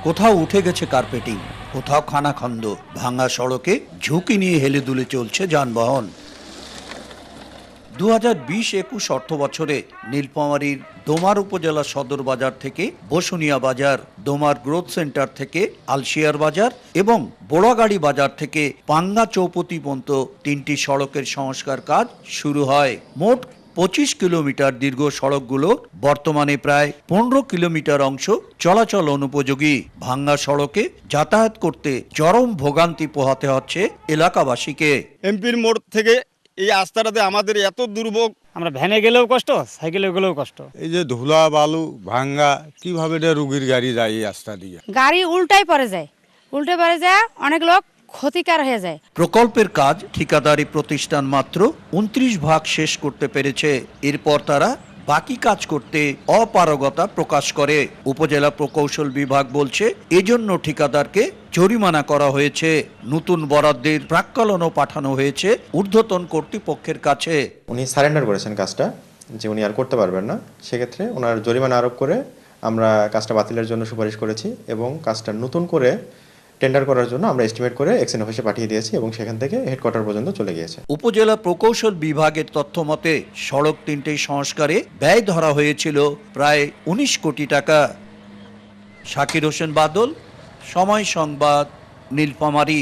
কোথাও উঠে গেছে কার্পেটিং, কোথাও খানাখন্দ, ভাঙা সড়কে ঝুঁকি নিয়ে হেলে দুলে চলছে যানবাহন। 2020-21 অর্থ বছরে নীলফামারীর দোমার উপজেলা সদর বাজার থেকে বসুনিয়া বাজার, দোমার গ্রোথ সেন্টার থেকে আলশিয়ার বাজার এবং বোড়াগাড়ি বাজার থেকে পাঙ্গা চৌপতি পর্যন্ত 3টি সড়কের সংস্কার কাজ শুরু হয়। মোট 25 কিলোমিটার দীর্ঘ সড়কগুলো বর্তমানে প্রায় 15 কিলোমিটার অংশ চলাচল অনুপযোগী। ভাঙ্গা সড়কে যাতায়াত করতে চরম ভোগান্তি পোহাতে হচ্ছে এলাকাবাসীকে। এমপির মোড় থেকে এই রাস্তাটাতে আমাদের এত দুর্ভোগ, আমরা ভ্যানে গেলেও কষ্ট, সাইকেলে গেলেও কষ্ট। এই যে ধুলা বালু ভাঙ্গা, কিভাবে এটা রুগীর গাড়ি যায় এই রাস্তা দিয়ে? গাড়ি উল্টে পড়ে যায়, অনেক লোক ক্ষতিকার হয়ে যায়। প্রকল্পের কাজ ঠিকাদারি প্রতিষ্ঠান মাত্র 29 ভাগ শেষ করতে পেরেছে। এরপর তারা বাকি কাজ করতে অপারগতা প্রকাশ করে। উপজেলা প্রকৌশল বিভাগ বলছে এজন্য ঠিকাদারকে জরিমানা করা হয়েছে। নতুন বরাদ্দের প্রাক্কলনও পাঠানো হয়েছে ঊর্ধ্বতন কর্তৃপক্ষের কাছে। উনি সারেন্ডার করেছেন কাজটা, যে উনি আর করতে পারবেন না। সেক্ষেত্রে ওনার জরিমানা আরোপ করে আমরা কাজটা বাতিলের জন্য সুপারিশ করেছি এবং কাজটা নতুন করে টেন্ডার করার জন্য আমরা এস্টিমেট করে এক্সএন অফিসে পাঠিয়ে দিয়েছি এবং সেখান থেকে হেডকোয়ার্টার পর্যন্ত চলে গিয়েছে। উপজেলা প্রকৌশল বিভাগের তথ্য মতে সড়ক 3টে সংস্কারে ব্যয় ধরা হয়েছিল প্রায় 19 কোটি টাকা। শাকির হোসেন বাদল, সময় সংবাদ, নীলফামারী।